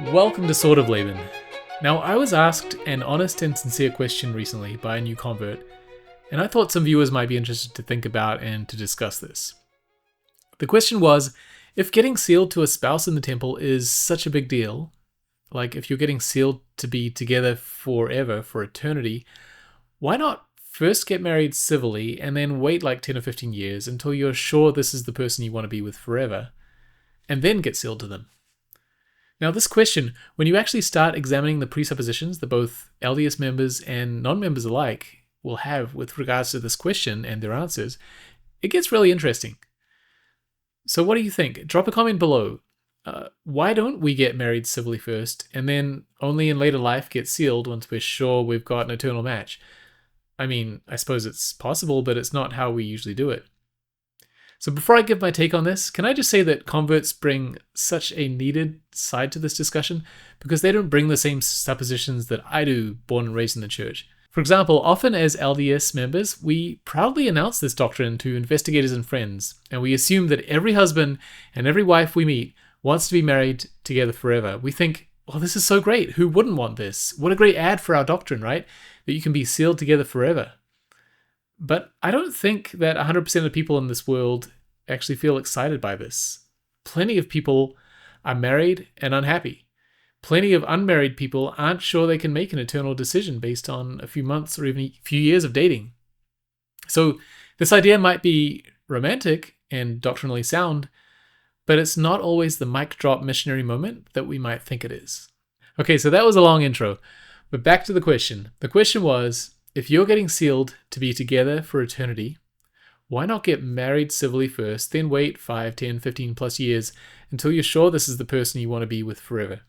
Welcome to Sort of Laban. Now, I was asked an honest and sincere question recently by a new convert, and I thought some viewers might be interested to think about and to discuss this. The question was, if getting sealed to a spouse in the temple is such a big deal, like if you're getting sealed to be together forever, for eternity, why not first get married civilly and then wait like 10 or 15 years until you're sure this is the person you want to be with forever, and then get sealed to them? Now, this question, when you actually start examining the presuppositions that both LDS members and non-members alike will have with regards to this question and their answers, it gets really interesting. So what do you think? Drop a comment below. Why don't we get married civilly first and then only in later life get sealed once we're sure we've got an eternal match? I mean, I suppose it's possible, but it's not how we usually do it. So before I give my take on this, can I just say that converts bring such a needed side to this discussion because they don't bring the same suppositions that I do, born and raised in the church. For example, often as LDS members, we proudly announce this doctrine to investigators and friends, and we assume that every husband and every wife we meet wants to be married together forever. We think, well, this is so great. Who wouldn't want this? What a great ad for our doctrine, right? That you can be sealed together forever. But I don't think that 100% of people in this world actually feel excited by this. Plenty of people are married and unhappy. Plenty of unmarried people aren't sure they can make an eternal decision based on a few months or even a few years of dating. So this idea might be romantic and doctrinally sound, but it's not always the mic drop missionary moment that we might think it is. Okay, so that was a long intro, but back to the question. The question was, if you're getting sealed to be together for eternity, why not get married civilly first, then wait 5, 10, 15 plus years until you're sure this is the person you want to be with forever?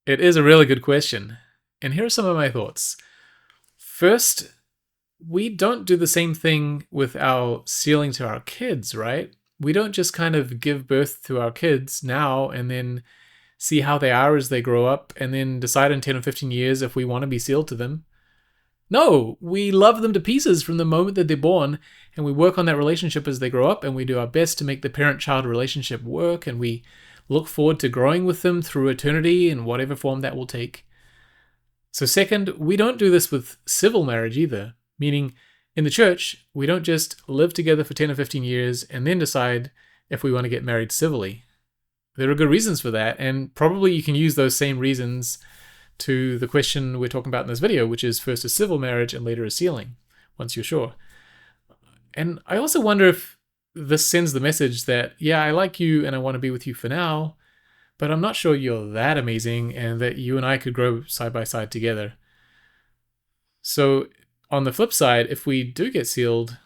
It is a really good question, and here are some of my thoughts. First, we don't do the same thing with our sealing to our kids, right? We don't just kind of give birth to our kids now and then see how they are as they grow up and then decide in 10 or 15 years if we want to be sealed to them. No, we love them to pieces from the moment that they're born, and we work on that relationship as they grow up, and we do our best to make the parent-child relationship work, and we look forward to growing with them through eternity in whatever form that will take. So second, we don't do this with civil marriage either, meaning in the church, we don't just live together for 10 or 15 years and then decide if we want to get married civilly. There are good reasons for that, and probably you can use those same reasons to the question we're talking about in this video, which is first a civil marriage and later a sealing, once you're sure. And I also wonder if this sends the message that, yeah, I like you and I want to be with you for now, but I'm not sure you're that amazing and that you and I could grow side by side together. So on the flip side, if we do get sealed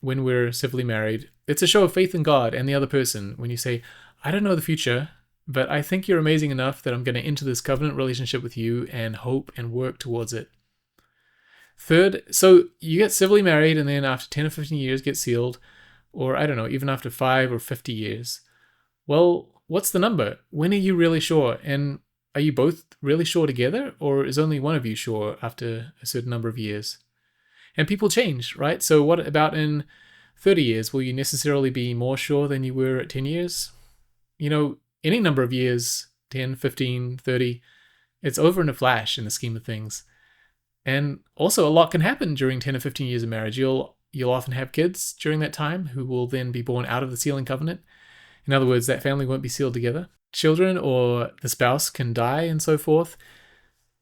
when we're civilly married, it's a show of faith in God and the other person when you say, I don't know the future, but I think you're amazing enough that I'm going to enter this covenant relationship with you and hope and work towards it. Third, so you get civilly married and then after 10 or 15 years get sealed, or I don't know, even after 5 or 50 years. Well, what's the number? When are you really sure? And are you both really sure together, or is only one of you sure after a certain number of years? And people change, right? So what about in 30 years? Will you necessarily be more sure than you were at 10 years? You know, any number of years, 10, 15, 30, it's over in a flash in the scheme of things. And also a lot can happen during 10 or 15 years of marriage. You'll often have kids during that time who will then be born out of the sealing covenant. In other words, that family won't be sealed together. Children or the spouse can die and so forth.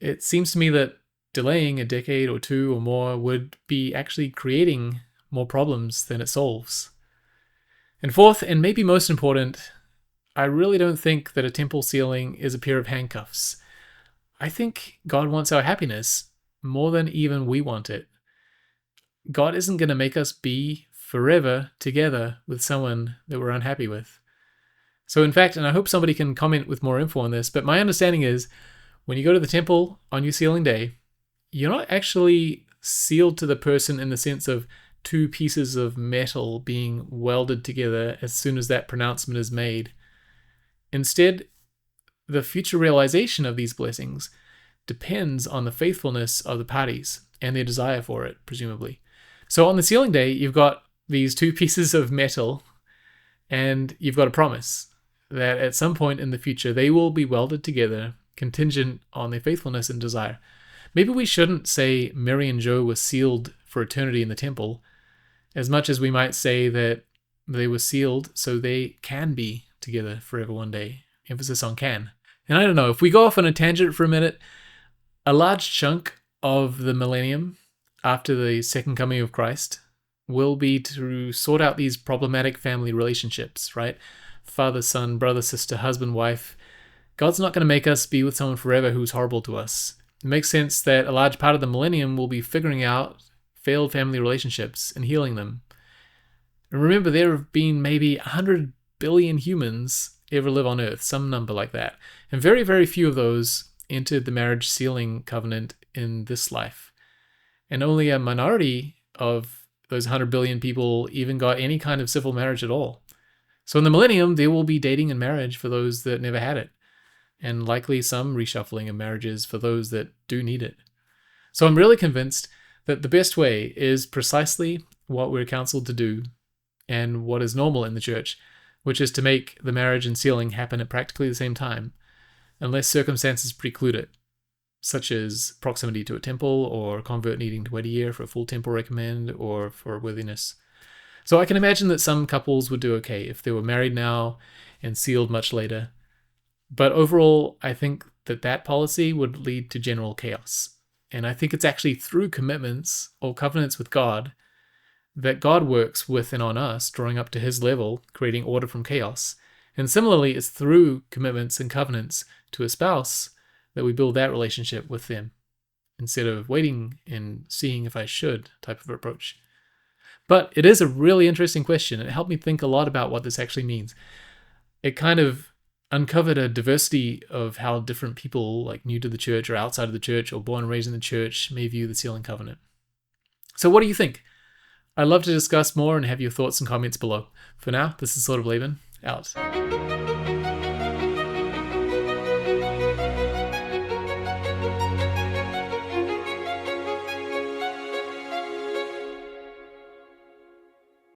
It seems to me that delaying a decade or two or more would be actually creating more problems than it solves. And fourth, and maybe most important, I really don't think that a temple sealing is a pair of handcuffs. I think God wants our happiness more than even we want it. God isn't going to make us be forever together with someone that we're unhappy with. So in fact, and I hope somebody can comment with more info on this, but my understanding is when you go to the temple on your sealing day, you're not actually sealed to the person in the sense of two pieces of metal being welded together as soon as that pronouncement is made. Instead, the future realization of these blessings depends on the faithfulness of the parties and their desire for it, presumably. So on the sealing day, you've got these two pieces of metal and you've got a promise that at some point in the future, they will be welded together contingent on their faithfulness and desire. Maybe we shouldn't say Mary and Joe were sealed for eternity in the temple, as much as we might say that they were sealed so they can be together forever one day. Emphasis on can. And I don't know, if we go off on a tangent for a minute, a large chunk of the millennium after the second coming of Christ will be to sort out these problematic family relationships, right? Father, son, brother, sister, husband, wife. God's not going to make us be with someone forever who's horrible to us. It makes sense that a large part of the millennium will be figuring out failed family relationships and healing them. And remember, there have been maybe 100 billion humans ever live on Earth, some number like that. And very, very few of those entered the marriage sealing covenant in this life. And only a minority of those 100 billion people even got any kind of civil marriage at all. So in the millennium, there will be dating and marriage for those that never had it. And likely some reshuffling of marriages for those that do need it. So I'm really convinced that the best way is precisely what we're counseled to do and what is normal in the church, which is to make the marriage and sealing happen at practically the same time, unless circumstances preclude it, such as proximity to a temple or a convert needing to wait a year for a full temple recommend or for worthiness. So I can imagine that some couples would do okay if they were married now and sealed much later. But overall, I think that policy would lead to general chaos. And I think it's actually through commitments or covenants with God that God works with and on us, drawing up to his level, creating order from chaos. And similarly, it's through commitments and covenants to a spouse that we build that relationship with them, instead of waiting and seeing if I should type of approach. But it is a really interesting question. It helped me think a lot about what this actually means. It kind of uncovered a diversity of how different people, like new to the church or outside of the church or born and raised in the church, may view the sealing covenant. So what do you think? I'd love to discuss more and have your thoughts and comments below. For now, this is Sort of Laban, out.